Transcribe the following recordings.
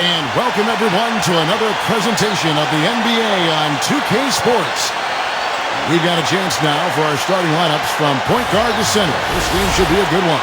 And welcome everyone to another presentation of the NBA on 2K Sports. We've got a chance now for our starting lineups from point guard to center. This game should be a good one.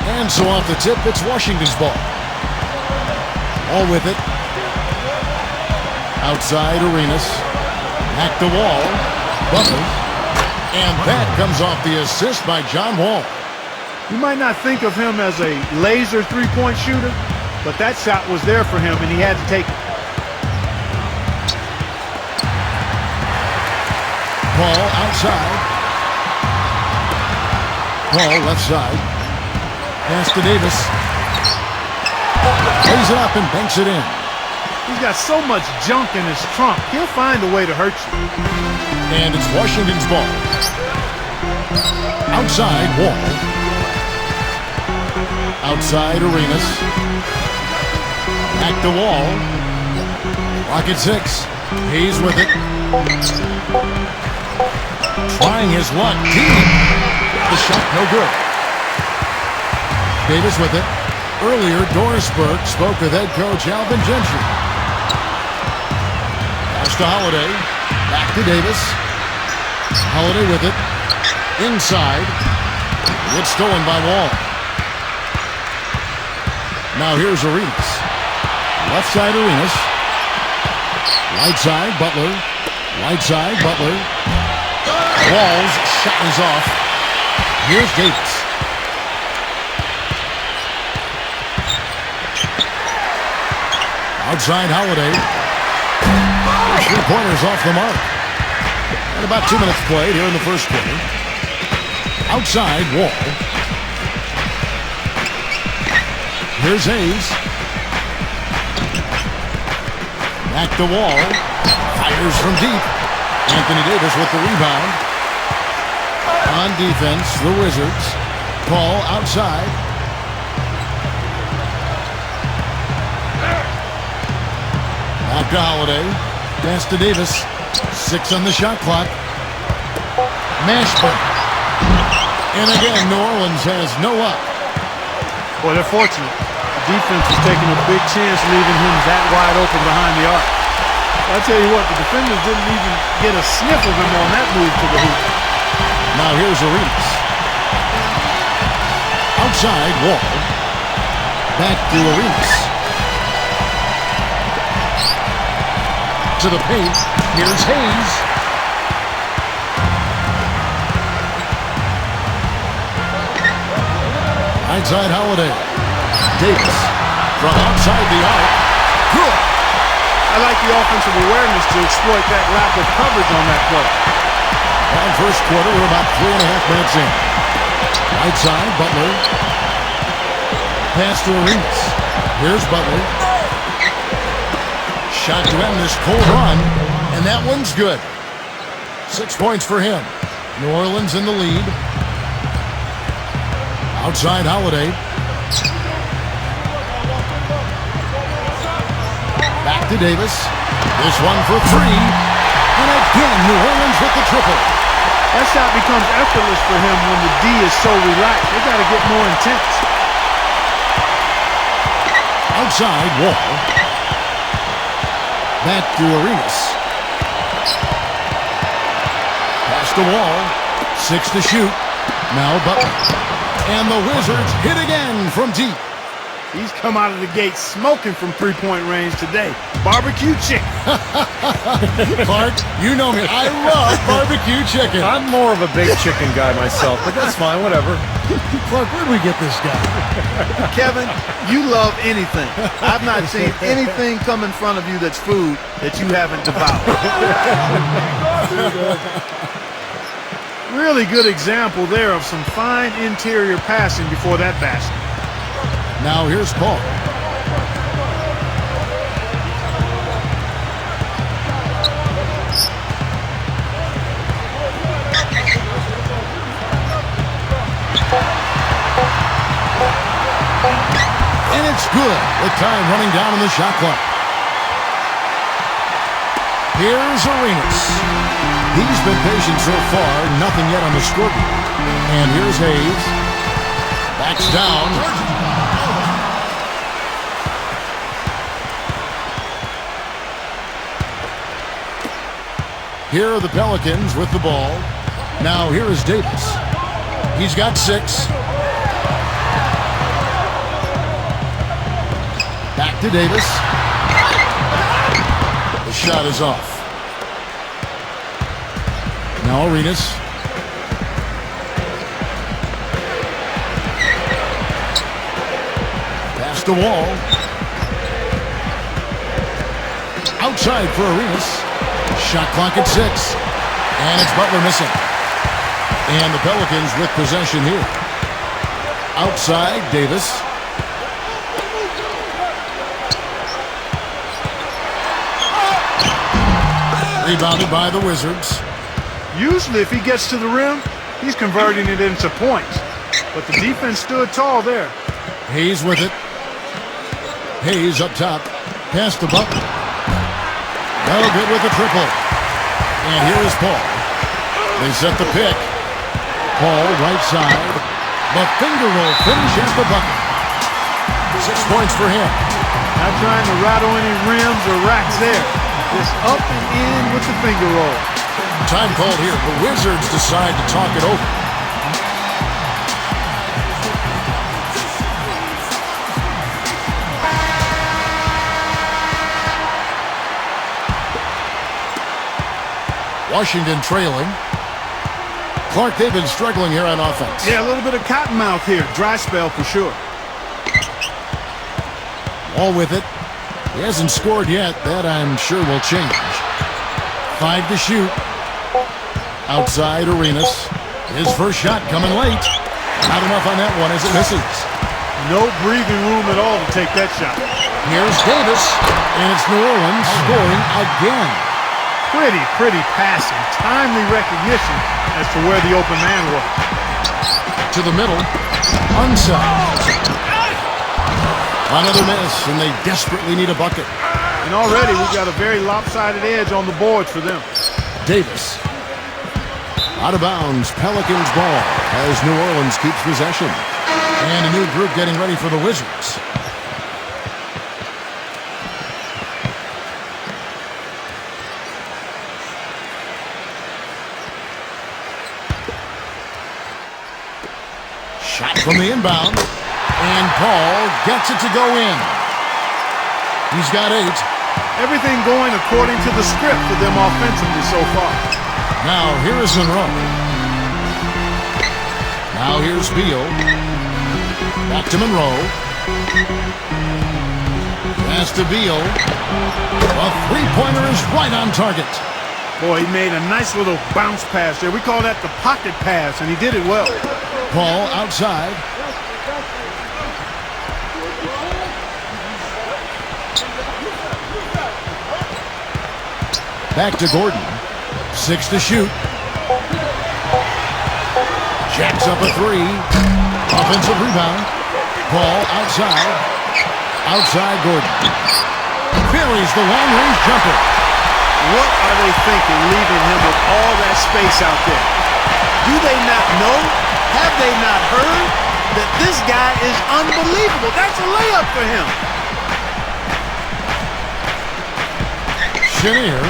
And so off the tip, it's Washington's ball. All with it. Outside Arenas. Back the wall. Butler. And that comes off the assist by John Wall. You might not think of him as a laser three-point shooter, but that shot was there for him, and he had to take it. Paul outside. Paul left side. Pass to Davis. Plays it up and banks it in. He's got so much junk in his trunk. He'll find a way to hurt you. And it's Washington's ball. Outside Wall. Outside Arenas. Back to Wall. Rocket 6. He's with it. Trying his luck deep. The shot no good. Davis with it. Earlier, Doris Burke spoke with head coach Alvin Gentry. Pass to Holiday. Back to Davis. Holiday with it. Inside. It's stolen by Wall. Now here's Arenas. Left side Arenas. Right side Butler. Right side Butler. Wall's shot is off. Here's Davis. Outside Holiday. Three-pointers off the mark. And about 2 minutes played here in the first quarter. Outside Wall. Here's Hayes. Back to Wall. Fires from deep. Anthony Davis with the rebound. On defense, the Wizards. Paul outside. Back to Holiday. Pass to Davis. 6 on the shot clock. Mashburn. And again, New Orleans has no up. Boy, they're fortunate. The defense is taking a big chance leaving him that wide open behind the arc. I'll tell you what, the defenders didn't even get a sniff of him on that move to the hoop. Now here's Arenas. Outside Wall. Back to Arenas. To the paint. Here's Hayes. Outside Holiday. Davis from outside the arc. Good. I like the offensive awareness to exploit that lack of coverage on that play. Well, first quarter, we're about 3.5 minutes in. Right side, Butler. Pass to Arenas. Here's Butler. Shot to end this cold run, and that one's good. 6 points for him. New Orleans in the lead. Outside Holiday. Back to Davis. This one for 3. And again, New Orleans with the triple. That shot becomes effortless for him when the D is so relaxed. They got to get more intense. Outside Wall. Back to Arenas. Pass to Wall. 6 to shoot. Now Butler. And the Wizards hit again from deep. He's come out of the gate smoking from three-point range today. Barbecue chicken. Clark, you know me. I love barbecue chicken. I'm more of a baked chicken guy myself, but that's fine, whatever. Clark, where'd we get this guy? Kevin, you love anything. I've not seen anything come in front of you that's food that you haven't devoured. Really good example there of some fine interior passing before that basket. Now here's Paul. And it's good with time running down on the shot clock. Here's Arenas. He's been patient so far, nothing yet on the scoreboard. And here's Hayes. Backs down. Here are the Pelicans with the ball. Now here is Davis. He's got 6. Back to Davis. The shot is off. Now Arenas. Pass the wall. Outside for Arenas. Shot clock at 6. And it's Butler missing. And the Pelicans with possession here. Outside, Davis. Rebounded by the Wizards. Usually if he gets to the rim, he's converting it into points. But the defense stood tall there. Hayes with it. Hayes up top. Pass to Butler. No good with the triple. And here is Paul. They set the pick. Paul right side. The finger roll finish at the bucket. 6 points for him. Not trying to rattle any rims or racks there. Just up and in with the finger roll. Time called here. The Wizards decide to talk it over. Washington trailing. Clark, they've been struggling here on offense. Yeah, a little bit of cottonmouth here. Dry spell for sure. All with it. He hasn't scored yet. That, I'm sure, will change. 5 to shoot. Outside, Arenas. His first shot coming late. Not enough on that one as it misses. No breathing room at all to take that shot. Here's Davis. And it's New Orleans scoring again. Pretty passing. Timely recognition as to where the open man was. To the middle. Unsigned. Another miss, and they desperately need a bucket. And already we've got a very lopsided edge on the boards for them. Davis. Out of bounds, Pelicans ball as New Orleans keeps possession. And a new group getting ready for the Wizards. Shot from the inbound. And Paul gets it to go in. He's got 8. Everything going according to the script for them offensively so far. Now here is Monroe. Now here's Beal. Back to Monroe. Pass to Beal. A three-pointer is right on target. Boy, he made a nice little bounce pass there. We call that the pocket pass, and he did it well. Paul outside. Back to Gordon. 6 to shoot. Jacks up a 3. Offensive rebound. Paul outside. Outside Gordon. Buries the long-range jumper. What are they thinking leaving him with all that space out there? Do they not know? Have they not heard that this guy is unbelievable? That's a layup for him. Chenier.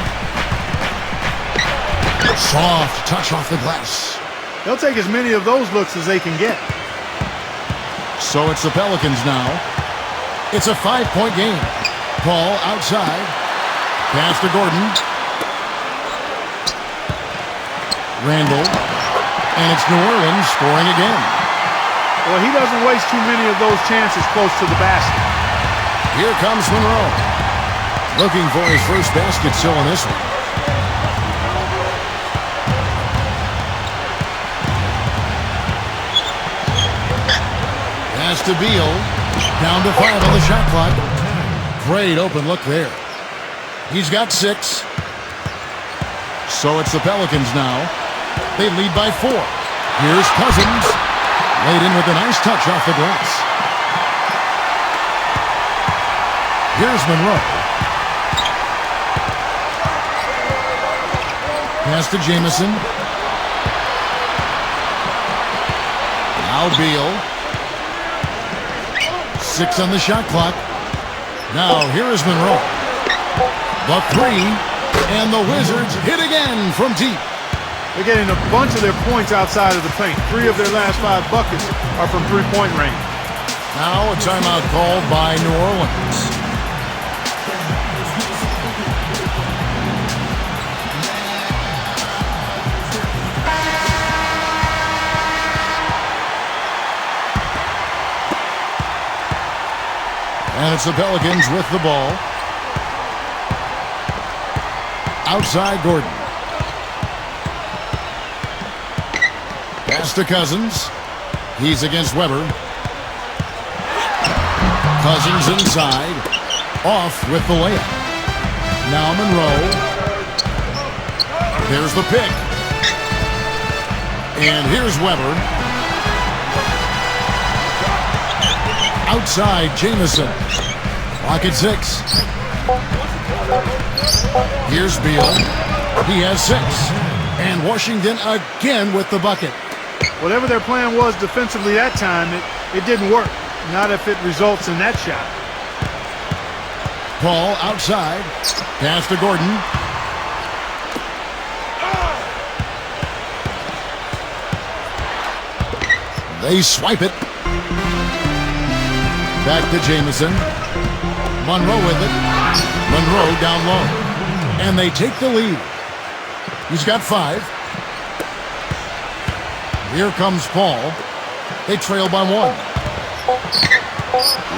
Soft touch off the glass. They'll take as many of those looks as they can get. So it's the Pelicans now. It's a 5-point game. Paul outside. Pass to Gordon. Randall. And it's New Orleans scoring again. Well, he doesn't waste too many of those chances close to the basket. Here comes Monroe. Looking for his first basket still in this one. Pass to Beal. Down to 5 on the shot clock. Great open look there. He's got 6. So it's the Pelicans now. They lead by 4. Here's Cousins. Laid in with a nice touch off the glass. Here's Monroe. Pass to Jamison. Now Beal. 6 on the shot clock. Now here is Monroe. The 3. And the Wizards hit again from deep. They're getting a bunch of their points outside of the paint. 3 of their last 5 buckets are from three-point range. Now a timeout called by New Orleans. And it's the Pelicans with the ball. Outside Gordon. Pass to Cousins. He's against Weber. Cousins inside. Off with the layup. Now Monroe. There's the pick. And here's Weber. Outside Jamison. Clock at 6. Here's Beal. He has 6. And Washington again with the bucket. Whatever their plan was defensively that time, it didn't work. Not if it results in that shot. Paul outside. Pass to Gordon. They swipe it. Back to Jamison. Monroe with it. Monroe down low. And they take the lead. He's got 5. Here comes Paul. They trail by 1.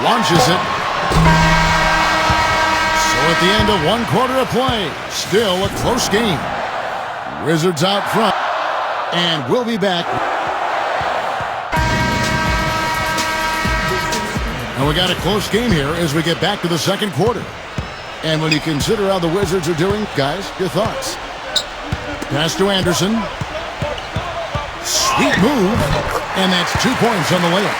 Launches it. So at the end of 1 quarter of play, still a close game. Wizards out front. And we'll be back. And we got a close game here as we get back to the second quarter. And when you consider how the Wizards are doing, guys, your thoughts? Pass to Anderson. Sweet move. And that's 2 points on the layup.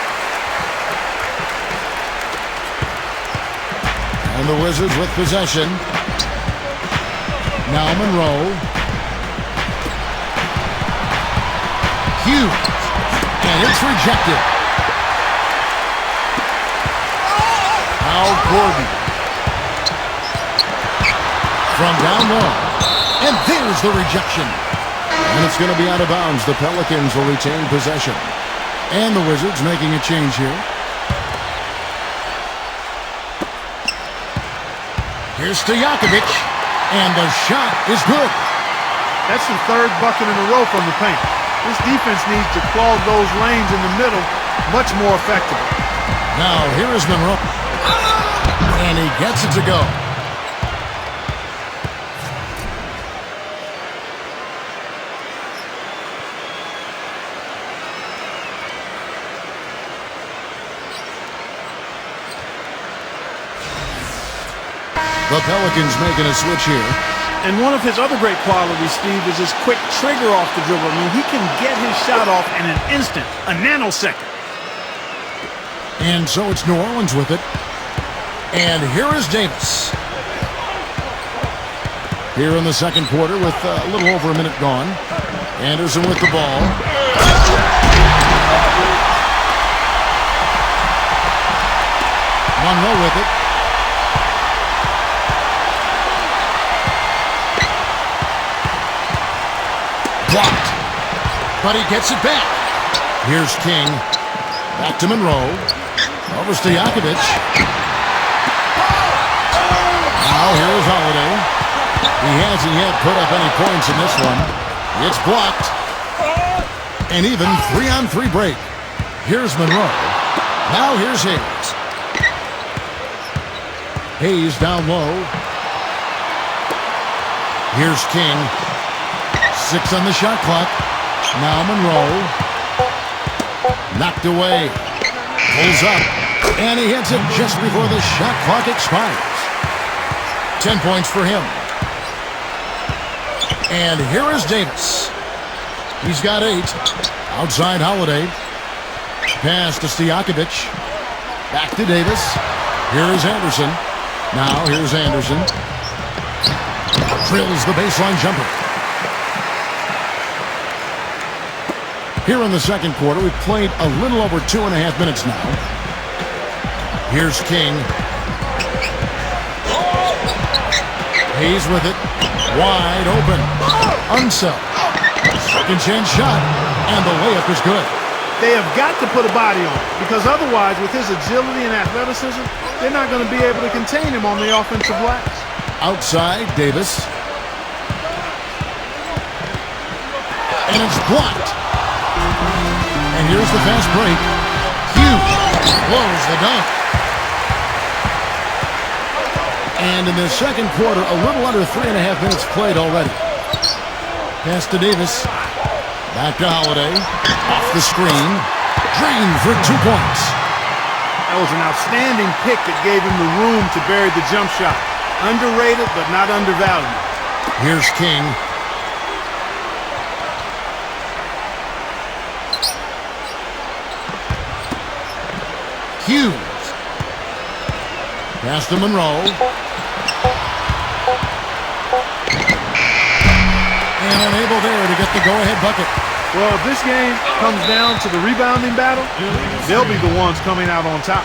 And the Wizards with possession. Now Monroe. Hughes. And it's rejected. Now Gordon. From down low. And there's the rejection. And it's going to be out of bounds. The Pelicans will retain possession. And the Wizards making a change here. Here's Stojakovic. And the shot is good. That's the 3rd bucket in a row from the paint. This defense needs to clog those lanes in the middle much more effectively. Now here is Monroe. And he gets it to go. The Pelicans making a switch here. And one of his other great qualities, Steve, is his quick trigger off the dribble. I mean, he can get his shot off in an instant, a nanosecond. And so it's New Orleans with it. And here is Davis. Here in the second quarter with a little over a minute gone. Anderson with the ball. Monroe with it. Blocked. But he gets it back. Here's King. Back to Monroe. Over Stojakovic. Now here's Holiday. He hasn't yet put up any points in this one. It's blocked. And even 3-on-3 break. Here's Monroe. Now here's Hayes. Hayes down low. Here's King. 6 on the shot clock. Now Monroe. Knocked away. Pulls up, and he hits it just before the shot clock expires. 10 points for him. And here is Davis. He's got 8. Outside Holiday. Pass to Stojakovic. Back to Davis. Here is Anderson. Now here's Anderson. Drills the baseline jumper. Here in the second quarter, we've played a little over 2.5 minutes now. Here's King. Hayes with it. Wide open. Unseld. Second chance shot. And the layup is good. They have got to put a body on it, because otherwise, with his agility and athleticism, they're not going to be able to contain him on the offensive glass. Outside, Davis. And it's blocked. And here's the fast break. Hughes blows the dunk. And in the second quarter, a little under 3.5 minutes played already. Pass to Davis. Back to Holiday. Off the screen. Drained for 2 points. That was an outstanding pick that gave him the room to bury the jump shot. Underrated, but not undervalued. Here's King. Hughes. Pass to Monroe. And unable there to get the go-ahead bucket. Well, if this game comes down to the rebounding battle, they'll be the ones coming out on top.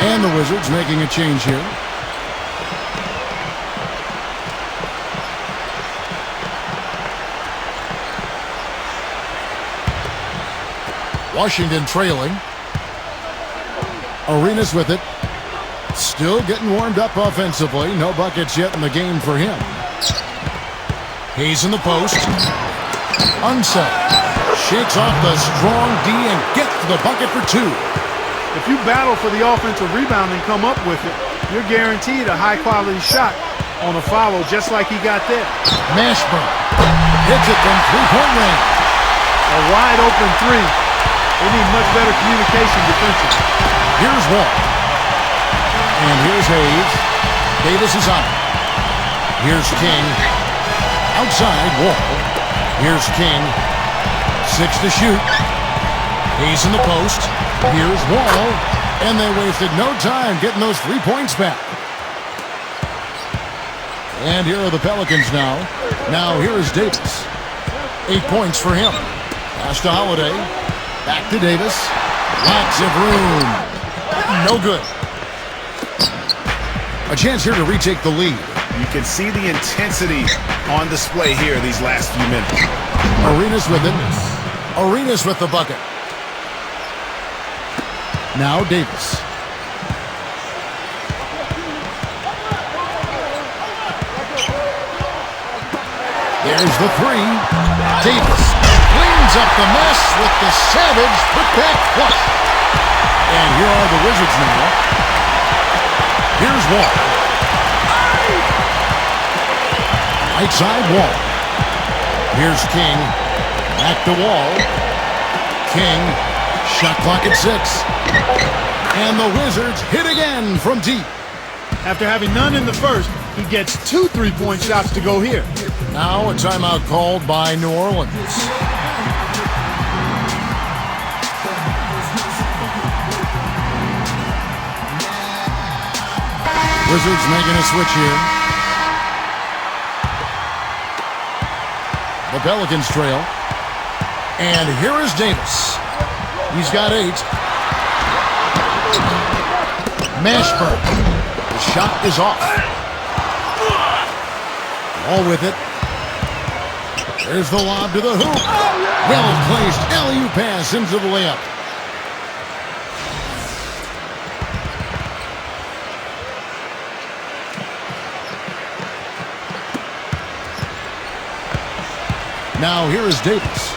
And the Wizards making a change here. Washington trailing. Arenas with it. Still getting warmed up offensively. No buckets yet in the game for him. Hayes in the post. Unset. Shakes off the strong D and gets the bucket for 2. If you battle for the offensive rebound and come up with it, you're guaranteed a high-quality shot on a follow just like he got there. Mashburn hits it from three-point range. A wide-open 3. They need much better communication defensively. Here's Wall. And here's Hayes. Davis is on it. Here's King. Outside, Wall. Here's King. 6 to shoot. Hayes in the post. Here's Wall. And they wasted no time getting those 3 points back. And here are the Pelicans now. Now here is Davis. 8 points for him. Pass to Holiday. Back to Davis. Lots of room. No good. A chance here to retake the lead. You can see the intensity on display here these last few minutes. Arenas with it. Arenas with the bucket. Now Davis. There's the 3. Davis cleans up the mess with the savage put-back flush. And here are the Wizards now. Here's Wall. Right side Wall. Here's King. Back to Wall. King. Shot clock at 6. And the Wizards hit again from deep. After having none in the first, he gets 2 3-point shots to go here. Now a timeout called by New Orleans. Wizards making a switch here. The Pelicans trail. And here is Davis. He's got 8. Mashburn. The shot is off. All with it. There's the lob to the hoop. Well-placed alley-oop pass into the layup. Now here is Davis.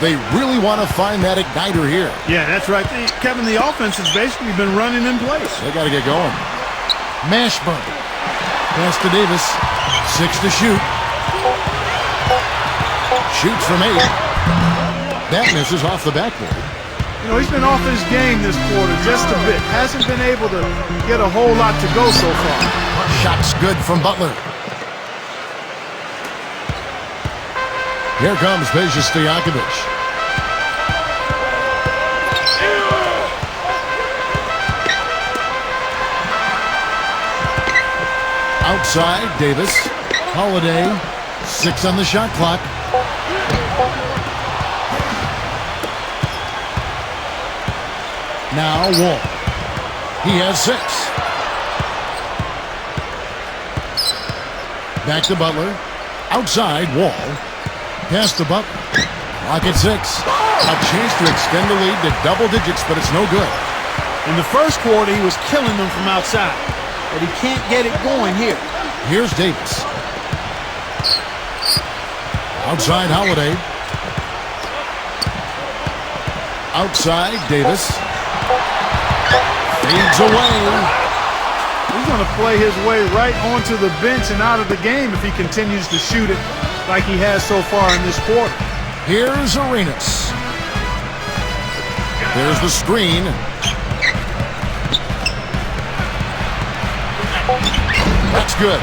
They really want to find that igniter here. Yeah, that's right. Kevin, the offense has basically been running in place. They got to get going. Mashburn. Pass to Davis. 6 to shoot. Shoots from 8. That misses off the backboard. You know, he's been off his game this quarter just a bit. Hasn't been able to get a whole lot to go so far. Shot's good from Butler. Here comes Peja Stojakovic. Outside, Davis. Holiday. 6 on the shot clock. Now Wall. He has 6. Back to Butler. Outside, Wall. Pass to Butler. Clock at 6. A chance to extend the lead to double digits, but it's no good. In the first quarter, he was killing them from outside, but he can't get it going here. Here's Davis. Outside, Holiday. Outside, Davis. Fades away. He's going to play his way right onto the bench and out of the game if he continues to shoot it like he has so far in this quarter. Here's Arenas. There's the screen. That's good.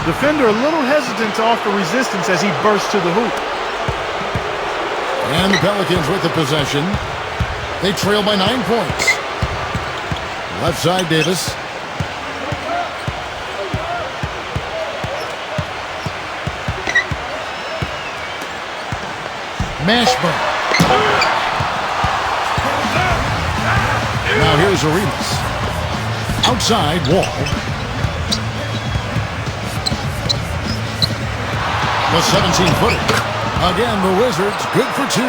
Defender a little hesitant to offer resistance as he bursts to the hoop. And the Pelicans with the possession. They trail by 9 points. Left side, Davis. Mashburn. Now here's Arenas. Outside, Wall. The 17-footer. Again, the Wizards good for 2.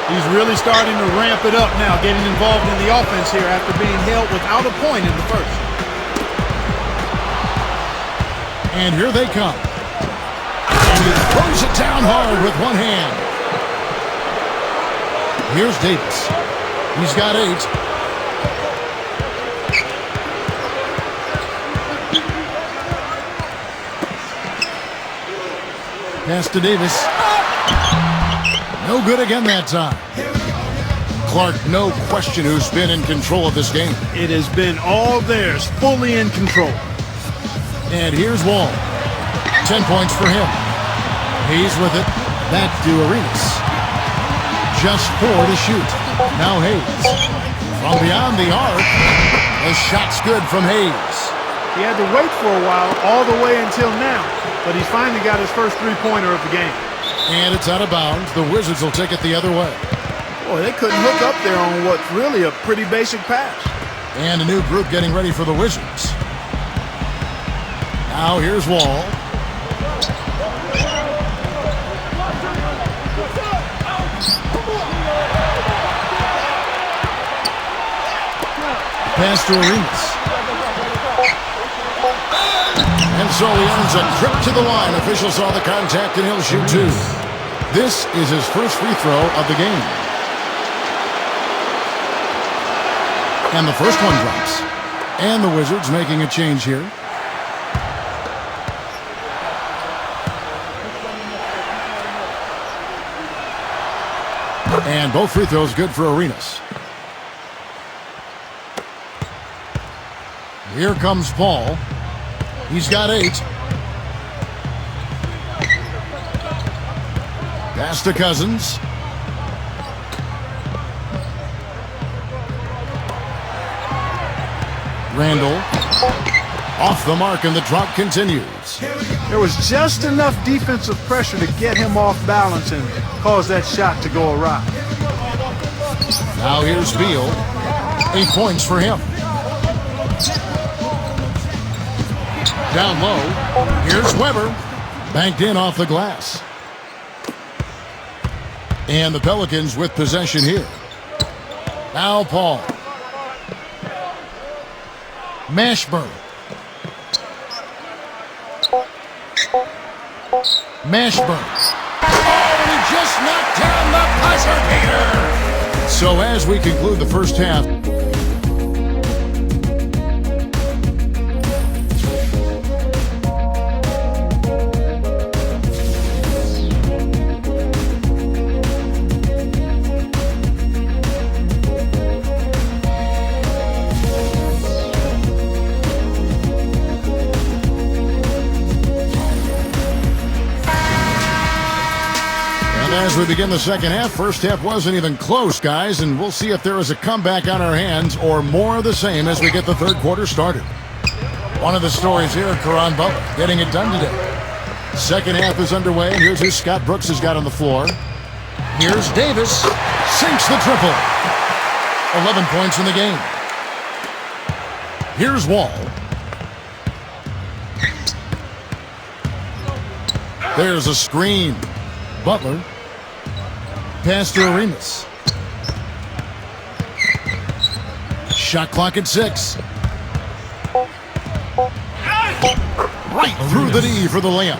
He's really starting to ramp it up now, getting involved in the offense here after being held without a point in the first. And here they come. And he throws it down hard with one hand. Here's Davis. He's got 8. Pass to Davis. No good again that time. Clark, no question who's been in control of this game. It has been all theirs, fully in control. And here's Wall. 10 points for him. Hayes with it. Back to Arenas. Just 4 to shoot. Now Hayes. From beyond the arc. The shot's good from Hayes. He had to wait for a while, all the way until now, but he finally got his first three-pointer of the game. And it's out of bounds. The Wizards will take it the other way. Boy, they couldn't hook up there on what's really a pretty basic pass. And a new group getting ready for the Wizards. Now here's Wall. Pass to Arenas. And so he earns a trip to the line. Officials saw the contact and he'll shoot 2. This is his first free throw of the game. And the first one drops. And the Wizards making a change here. And both free throws good for Arenas. Here comes Paul. He's got 8. Pass to Cousins. Randall. Off the mark and the drop continues. There was just enough defensive pressure to get him off balance and cause that shot to go awry. Now here's Beal. 8 points for him. Down low. Here's Weber. Banked in off the glass. And the Pelicans with possession here. Now Paul. Mashburn. Mashburn. Oh, and he just knocked down the buzzer beater. So as we conclude the first half, As we begin the second half, first half wasn't even close, guys, and we'll see if there is a comeback on our hands or more of the same as we get the third quarter started. One of the stories here, Caron Butler getting it done today. Second half is underway, and here's who Scott Brooks has got on the floor. Here's Davis, sinks the triple. 11 points in the game. Here's Wall. There's a screen. Butler. Pass to Arenas. Shot clock at 6. Right through the knee for the layup.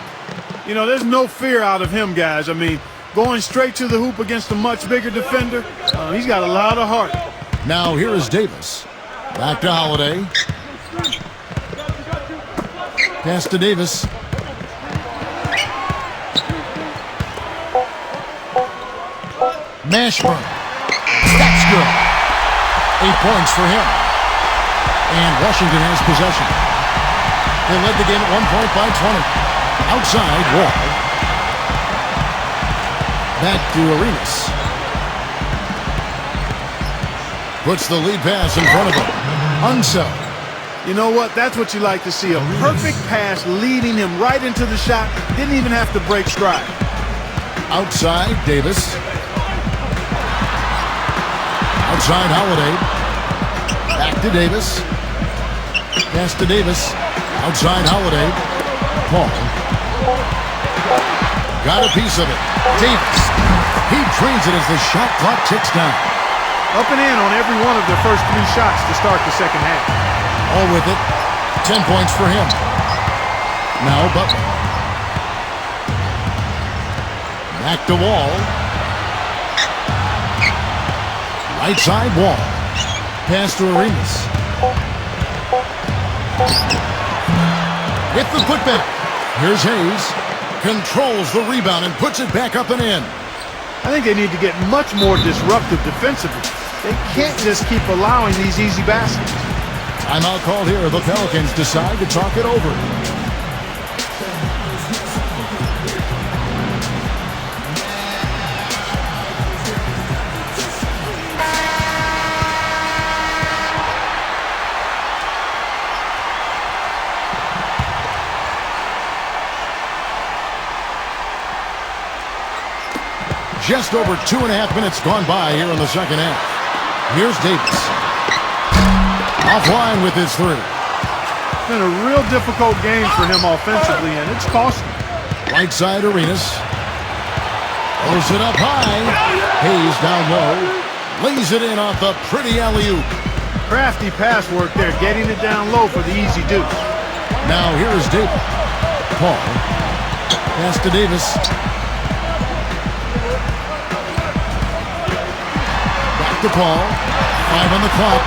You know, there's no fear out of him, guys. I mean, going straight to the hoop against a much bigger defender, he's got a lot of heart. Now here is Davis. Back to Holiday. Pass to Davis. Mashburn. That's good. 8 points for him. And Washington has possession. They led the game at 1 point by 20. Outside, Wall. Back to Arenas. Puts the lead pass in front of him. Unsell. You know what? That's what you like to see. A perfect pass leading him right into the shot. Didn't even have to break stride. Outside, Davis. Outside, Holiday. Back to Davis. Pass to Davis. Outside, Holiday. Paul. Got a piece of it. Davis. He trains it as the shot clock ticks down. Up and in on every one of their first 3 shots to start the second half. All with it. 10 points for him. Now Butler. Back to Wall. Right side, Wall. Pass to Arenas. With the putback. Here's Hayes. Controls the rebound and puts it back up and in. I think they need to get much more disruptive defensively. They can't just keep allowing these easy baskets. Timeout called here. The Pelicans decide to talk it over. Just over 2.5 minutes gone by here in the second half. Here's Davis. Offline with his 3. It's been a real difficult game for him offensively, and it's costly. Right side, Arenas. Pulls it up high. Hayes down low. Lays it in off the pretty alley-oop. Crafty pass work there, getting it down low for the easy deuce. Now here is Davis. Paul. Pass to Davis. To Paul. 5 on the clock.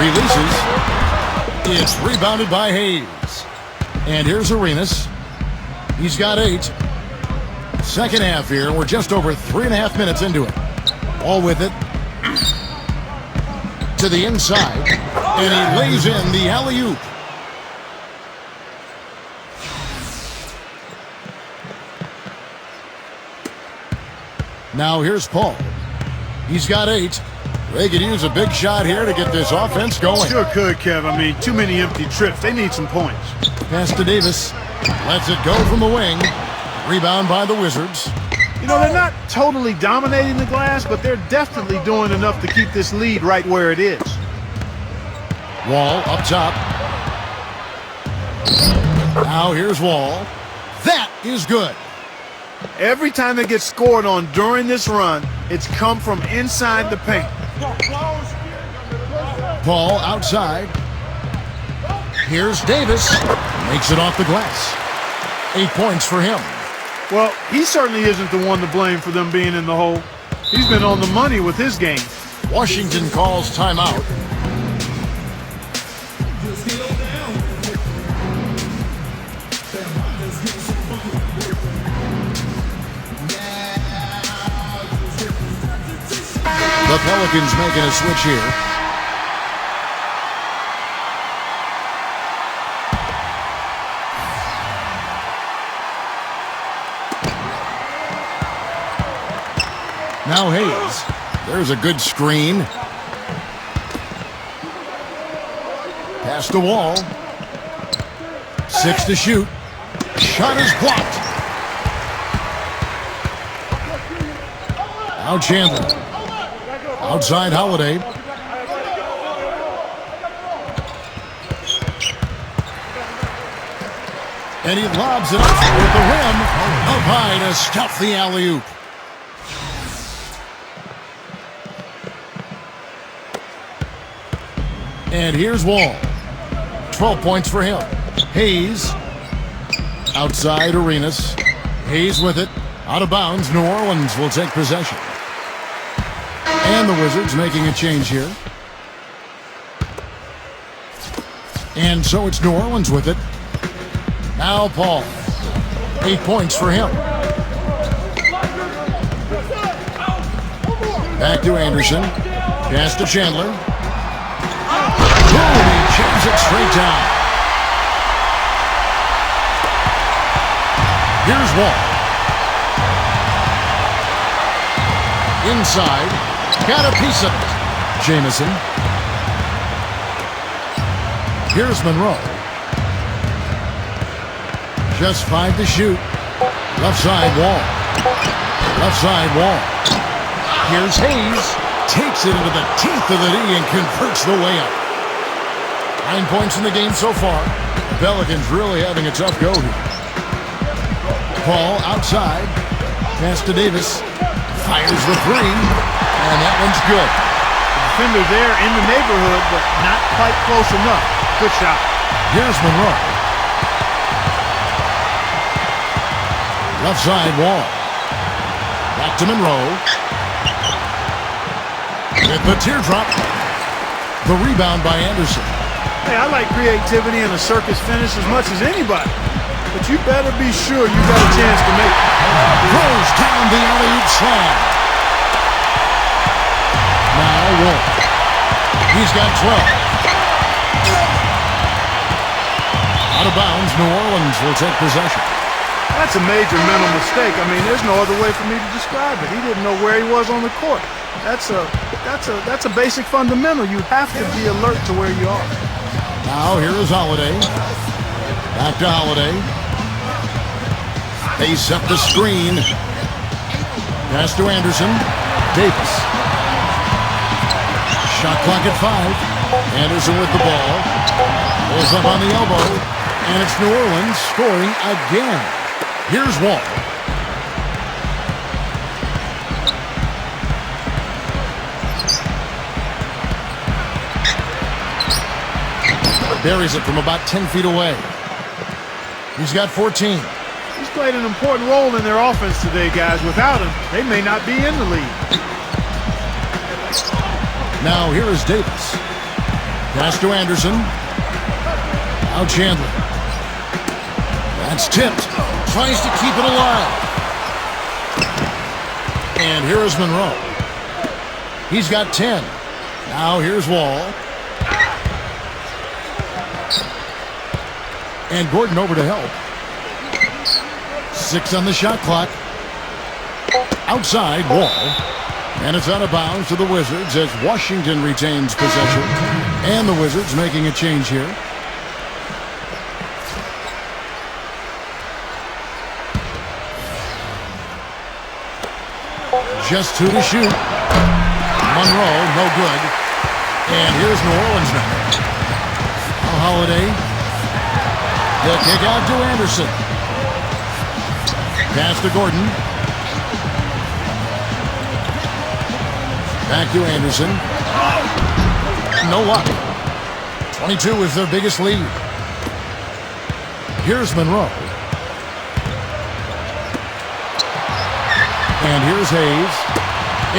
Releases. It's rebounded by Hayes. And here's Arenas. He's got 8. Second half here. We're just over 3.5 minutes into it. All with it. To the inside. And he lays in the alley-oop. Now here's Paul. He's got 8. They could use a big shot here to get this offense going. Sure could, Kev. I mean, too many empty trips. They need some points. Pass to Davis. Lets it go from the wing. Rebound by the Wizards. You know, they're not totally dominating the glass, but they're definitely doing enough to keep this lead right where it is. Wall up top. Now here's Wall. That is good. Every time they get scored on during this run, it's come from inside the paint. Paul outside. Here's Davis. Makes it off the glass. 8 points for him. Well, he certainly isn't the one to blame for them being in the hole. He's been on the money with his game. Washington calls timeout. The Pelicans making a switch here. Now Hayes. There's a good screen. Pass the wall. 6 to shoot. Shot is blocked. Now Chandler. Outside Holiday. And he lobs it up with the rim. Up high to stuff the alley-oop. And here's Wall. 12 points for him. Hayes. Outside Arenas. Hayes with it. Out of bounds. New Orleans will take possession. And the Wizards making a change here. And so it's New Orleans with it. Now Paul. 8 points for him. Back to Anderson. Pass to Chandler. Boom! He jams it straight down. Here's Wall. Inside. Got a piece of it. Jamison. Here's Monroe. Just 5 to shoot. Left side Wall. Left side Wall. Here's Hayes. Takes it into the teeth of the D and converts the layup. 9 points in the game so far. The Pelicans really having a tough go here. Paul outside. Pass to Davis. Fires the three. And that one's good. The defender there in the neighborhood, but not quite close enough. Good shot. Here's Monroe. Left side Wall. Back to Monroe. With the teardrop. The rebound by Anderson. Hey, I like creativity and a circus finish as much as anybody. But you better be sure you got a chance to make it. Throws down the alley-oop slam. Now Wall. He's got 12. Out of bounds, New Orleans will take possession. That's a major mental mistake. I mean, there's no other way for me to describe it. He didn't know where he was on the court. That's a basic fundamental. You have to be alert to where you are. Now here is Holiday. Back to Holiday. They set the screen. Pass to Anderson. Davis. Shot clock at 5. Anderson with the ball. Pulls up on the elbow. And it's New Orleans scoring again. Here's Wall. Buries it from about 10 feet away. He's got 14. He's played an important role in their offense today, guys. Without him, they may not be in the lead. Now here is Davis. Pass to Anderson. Now Chandler. That's tipped. Tries to keep it alive. And here is Monroe. He's got 10. Now here's Wall. And Gordon over to help. 6 on the shot clock. Outside Wall. And it's out of bounds to the Wizards as Washington retains possession. And the Wizards making a change here. Just 2 to shoot. Monroe, no good. And here's New Orleans now. Holiday. The kick out to Anderson. Pass to Gordon. Back to Anderson. No luck. 22 is their biggest lead. Here's Monroe. And here's Hayes.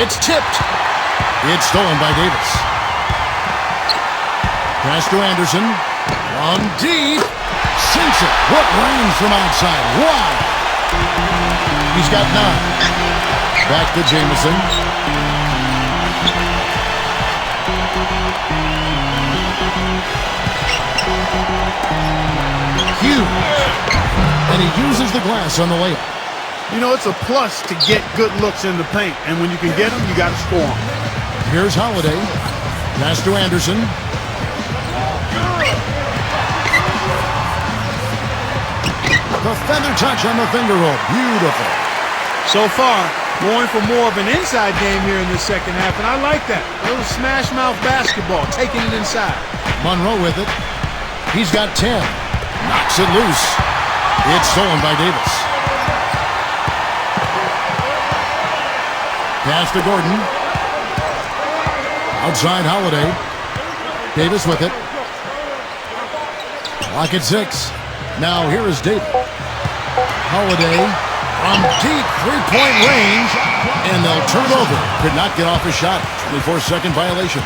It's tipped. It's stolen by Davis. Pass to Anderson. On deep. Sinks it. What range from outside. Wow. He's got 9. Back to Jamison. Huge. And he uses the glass on the layup. You know, it's a plus to get good looks in the paint, and when you can get them, you got to score them. Here's Holiday. Pass to Anderson. The feather touch on the finger roll. Beautiful. So far, going for more of an inside game here in the second half, and I like that. A little smash mouth basketball, taking it inside. Monroe with it. He's got 10. Knocks it loose. It's stolen by Davis. Pass to Gordon. Outside Holiday. Davis with it. Clock at 6. Now here is Davis. Holiday from deep three-point range, and they'll turn it over. Could not get off his shot. 24-second violation.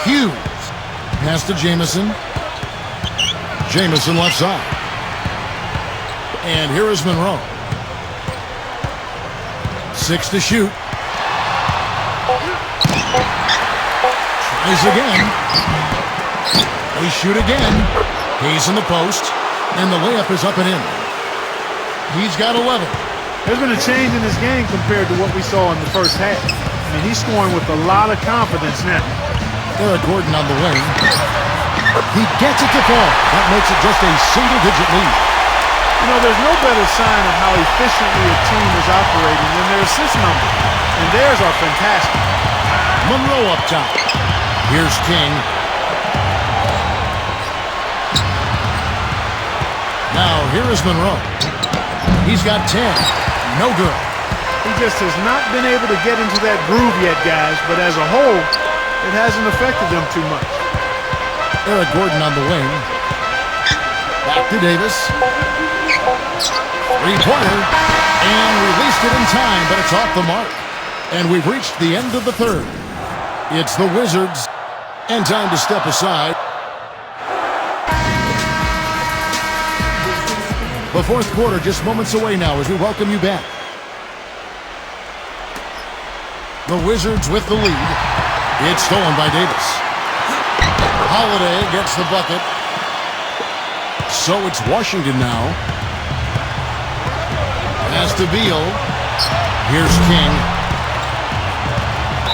Hughes. Pass to Jamison. Jamison left side. And here is Monroe. 6 to shoot. Tries again. They shoot again. He's in the post. And the layup is up and in. He's got 11. There's been a change in his game compared to what we saw in the first half. I mean, he's scoring with a lot of confidence now. Eric Gordon on the wing. He gets it to fall. That makes it just a single-digit lead. You know, there's no better sign of how efficiently a team is operating than their assist numbers. And theirs are fantastic. Monroe up top. Here's King. Now, here is Monroe. He's got 10. No good. He just has not been able to get into that groove yet, guys. But as a whole, it hasn't affected them too much. Eric Gordon on the wing. Back to Davis. Three-pointer. And released it in time, but it's off the mark. And we've reached the end of the third. It's the Wizards. And time to step aside. The fourth quarter just moments away now as we welcome you back. The Wizards with the lead. It's stolen by Davis. Holiday gets the bucket. So it's Washington now. Pass to Beal. Here's King.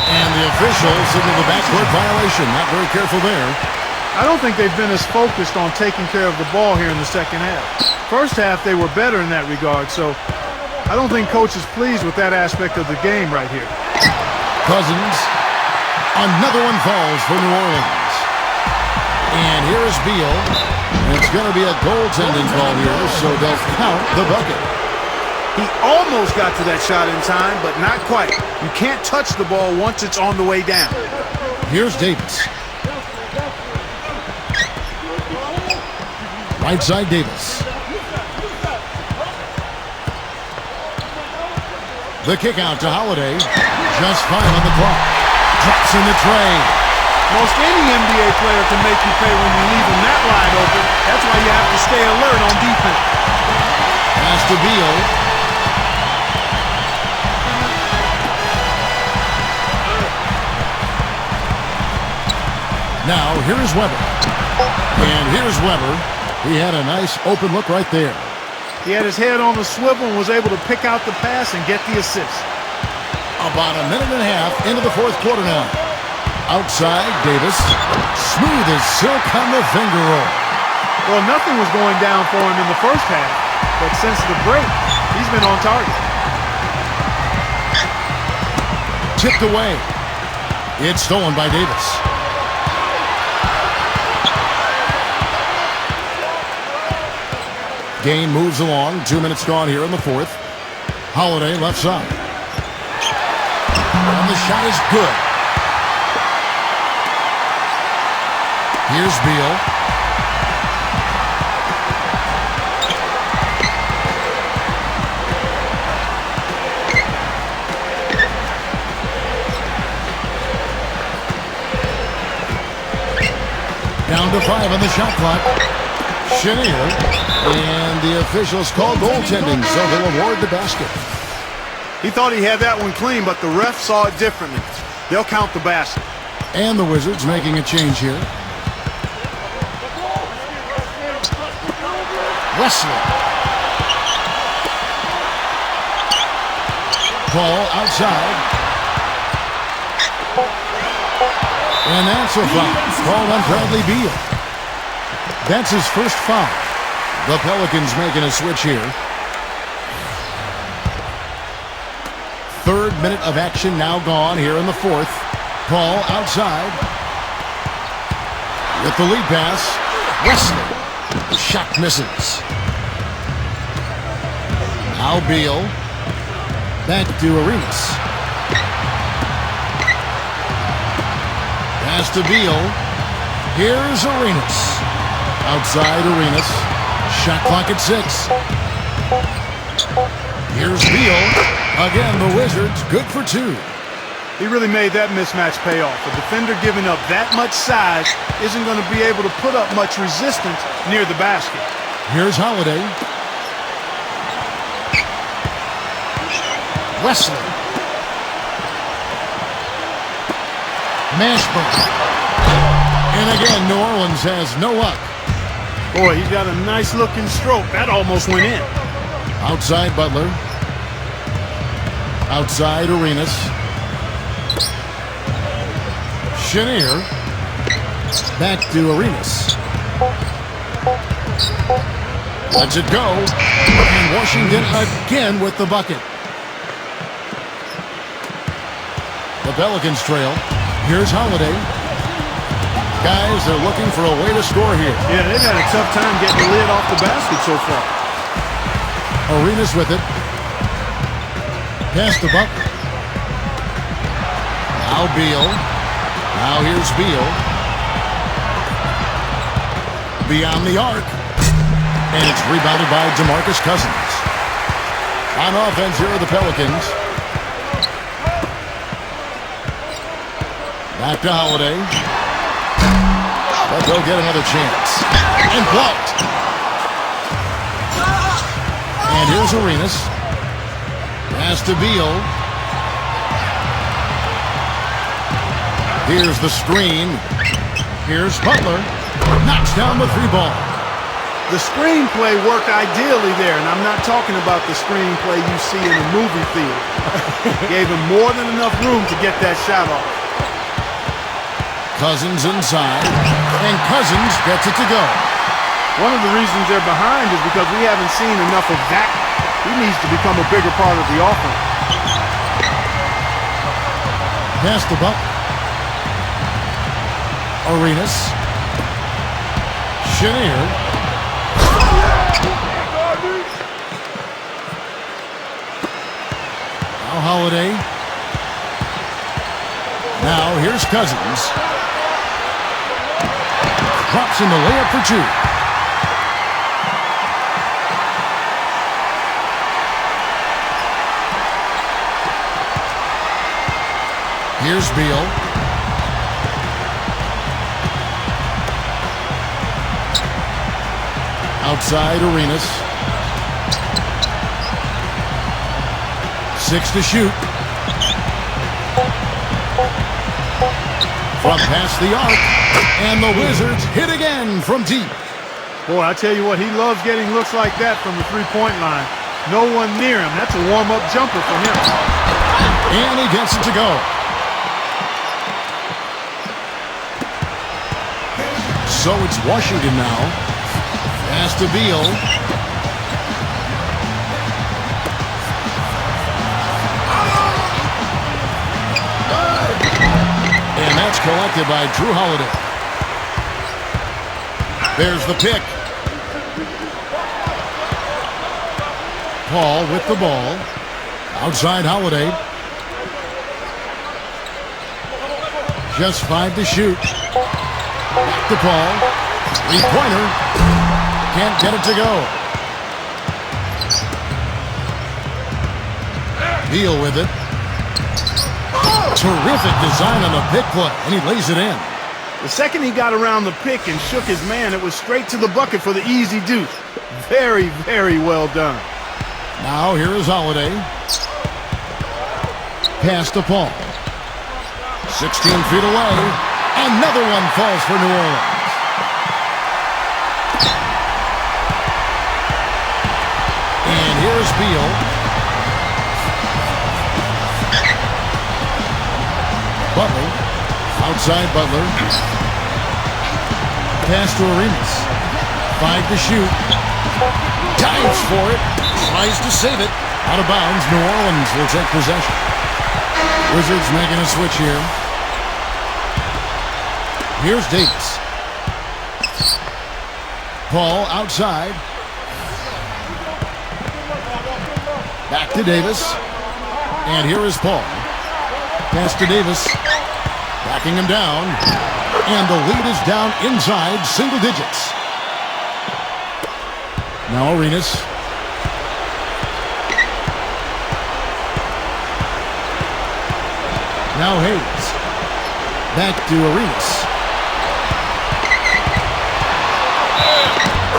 And the official signaled the backcourt violation. Not very careful there. I don't think they've been as focused on taking care of the ball here in the second half. First half, they were better in that regard, so I don't think Coach is pleased with that aspect of the game right here. Cousins. Another one falls for New Orleans. And here's Beal. It's going to be a goaltending call here, so they'll count the bucket. He almost got to that shot in time, but not quite. You can't touch the ball once it's on the way down. Here's Davis. Right side Davis. The kick out to Holiday. Just 5 on the clock. Drops in the tray. Most any NBA player can make you pay when you leave them that wide open. That's why you have to stay alert on defense. Pass to Beal. Now, here's Weber. And here's Weber. He had a nice open look right there. He had his head on the swivel and was able to pick out the pass and get the assist. About a minute and a half into the fourth quarter now. Outside, Davis. Smooth as silk on the finger roll. Well, nothing was going down for him in the first half, but since the break, he's been on target. Tipped away. It's stolen by Davis. Game moves along. 2 minutes gone here in the fourth. Holiday left side. And the shot is good. Here's Beal. Down to 5 on the shot clock. Chenier. And the officials call goaltending, so they'll award the basket. He thought he had that one clean, but the ref saw it differently. They'll count the basket. And the Wizards making a change here. Wesley. Paul outside. And that's a foul called on Bradley Beal. That's his first foul. The Pelicans making a switch here. Third minute of action now gone here in the fourth. Paul outside. With the lead pass. Wesley. The shot misses. Now Beal. Back to Arenas. Pass to Beal. Here's Arenas. Outside Arenas. Shot clock at 6. Here's Beal. Again, the Wizards good for 2. He really made that mismatch pay off. A defender giving up that much size isn't going to be able to put up much resistance near the basket. Here's Holiday. Wesley. Mashburn. And again, New Orleans has no luck. Boy, he's got a nice looking stroke. That almost went in. Outside Butler. Outside Arenas. Chenier. Back to Arenas. Lets it go. And Washington again with the bucket. The Pelicans trail. Here's Holiday. Guys, they're looking for a way to score here. Yeah, they've had a tough time getting the lid off the basket so far. Arenas with it. Pass to Butler. Now Beal. Now here's Beal. Beyond the arc. And it's rebounded by DeMarcus Cousins. On offense here are the Pelicans. Back to Holiday. But they'll get another chance. And blocked. And here's Arenas. Pass to Beal. Here's the screen. Here's Butler. Knocks down the 3-ball. The screenplay worked ideally there, and I'm not talking about the screenplay you see in a movie theater. Gave him more than enough room to get that shot off. Cousins inside, and Cousins gets it to go. One of the reasons they're behind is because we haven't seen enough of that. He needs to become a bigger part of the offense. Pass the buck. Arenas. Chenier. Now Holiday. Now here's Cousins. Drops in the layup for 2. Here's Beal. Outside Arenas. 6 to shoot. From past the arc. And the Wizards hit again from deep. Boy, I tell you what, he loves getting looks like that from the three-point line. No one near him. That's a warm-up jumper for him. And he gets it to go. So it's Washington now. Pass to Beal. And that's collected by Drew Holiday. There's the pick. Paul with the ball. Outside Holiday. Just 5 to shoot. Back to Paul. 3-pointer. Can't get it to go. Beal with it. Terrific design on the pick play, and he lays it in. The second he got around the pick and shook his man, it was straight to the bucket for the easy deuce. Very, very well done. Now here is Holiday. Pass to Paul. 16 feet away. Another one falls for New Orleans. And here's Beal. Butler. Outside Butler. Pass to Arenas. 5 to shoot. Dives for it. Tries to save it. Out of bounds. New Orleans will take possession. Wizards making a switch here. Here's Davis. Paul outside. Back to Davis. And here is Paul. Pass to Davis. Backing him down. And the lead is down inside single digits. Now Arenas. Now Hayes. Back to Arenas.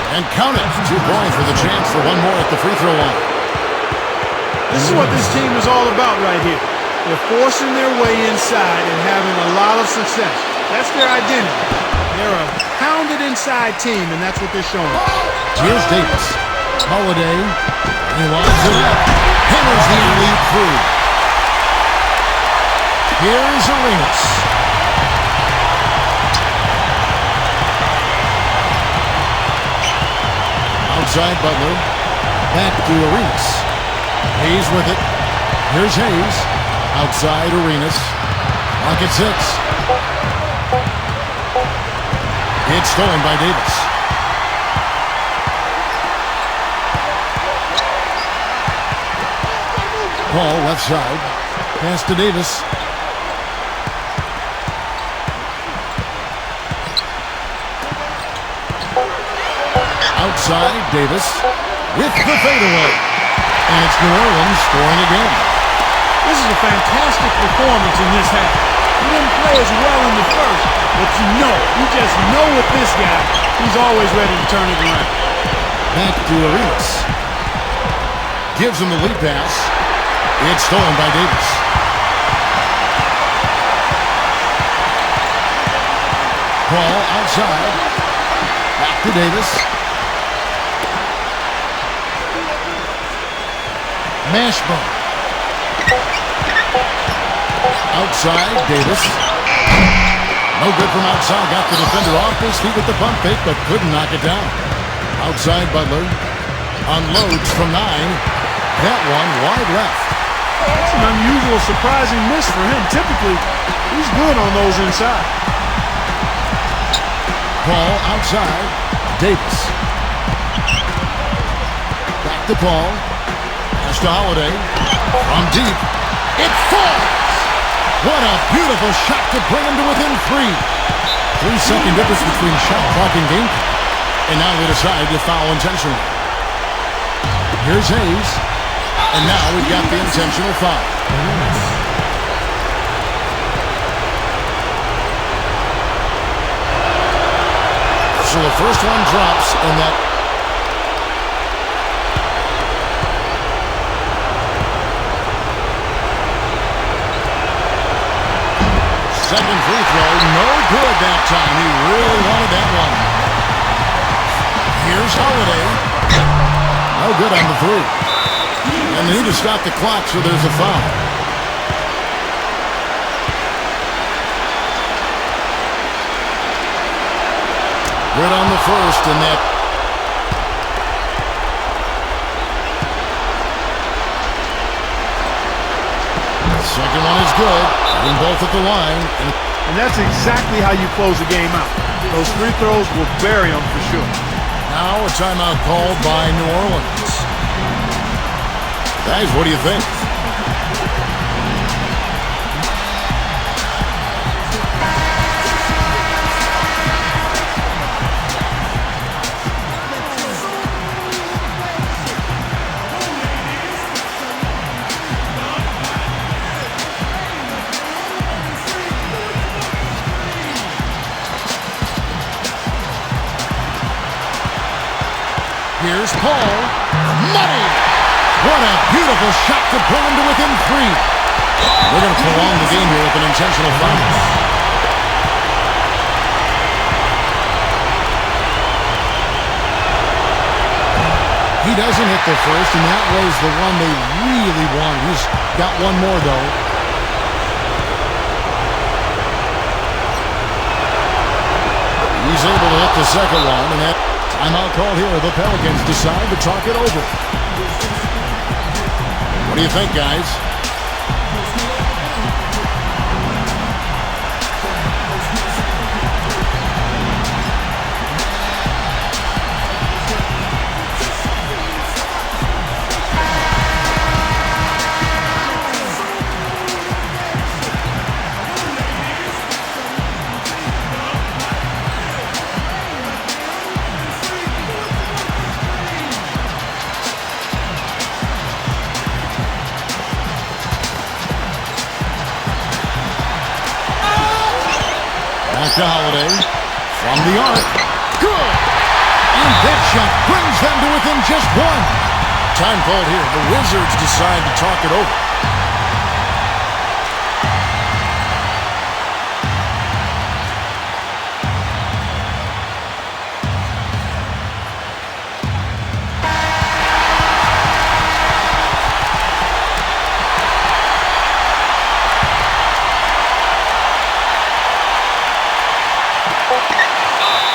And count it. 2 points with a chance for one more at the free throw line. This is what this team is all about right here. They're forcing their way inside and having a lot of success. That's their identity. They're a pounded inside team, and that's what they're showing. Here's Davis. Holiday. He lines it up. Hammers the alley-oop through. Here's Arenas. Outside Butler. Back to Arenas. Hayes with it. Here's Hayes. Outside Arenas. Clock at 6. It's stolen by Davis. Paul left side. Pass to Davis. Outside Davis with the fadeaway. And it's New Orleans scoring again. This is a fantastic performance in this half. He didn't play as well in the first, but you just know with this guy, he's always ready to turn it around. Back to Arenas. Gives him the lead pass. It's stolen by Davis. Paul outside. Back to Davis. Mashburn. Outside, Davis. No good from outside. Got the defender off his feet with the bump fake, but couldn't knock it down. Outside, Butler. Unloads from 9. That one wide left. That's an unusual, surprising miss for him. Typically, he's good on those inside. Paul outside. Davis. Back to Paul. Pass to Holiday. From deep. It falls! What a beautiful shot to bring him to within 3. 3-second difference between shot clock and game clock. And now they decide to foul intentionally. Here's Hayes. And now we've got the intentional foul. So the first one drops, and that second free throw, no good that time. He really wanted that one. Here's Holiday. No good on the 3. And they need to stop the clock, so there's a foul. Good on the first, and that second one is good. And both at the line. And that's exactly how you close a game out. Those free throws will bury them for sure. Now a timeout called by New Orleans. Guys, what do you think? Here's Paul. Money! What a beautiful shot to bring him to within 3. They're going to prolong the game here with an intentional foul. He doesn't hit the first, and that was the one they really wanted. He's got one more, though. He's able to hit the second one, and that timeout call here. The Pelicans decide to talk it over. What do you think, guys? Back to Holiday from the arc. Good! And that shot brings them to within just one. Time called here. The Wizards decide to talk it over.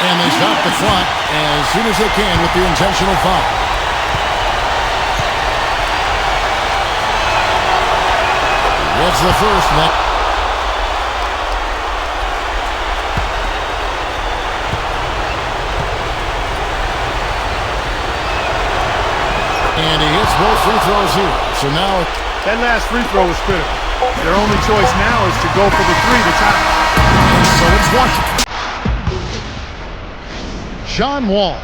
And they stop the front as soon as they can with the intentional foul. That's the first. And he hits both free throws here. So now That last free throw was critical. Their only choice now is to go for the three to tie. and so it's Washington. John Wall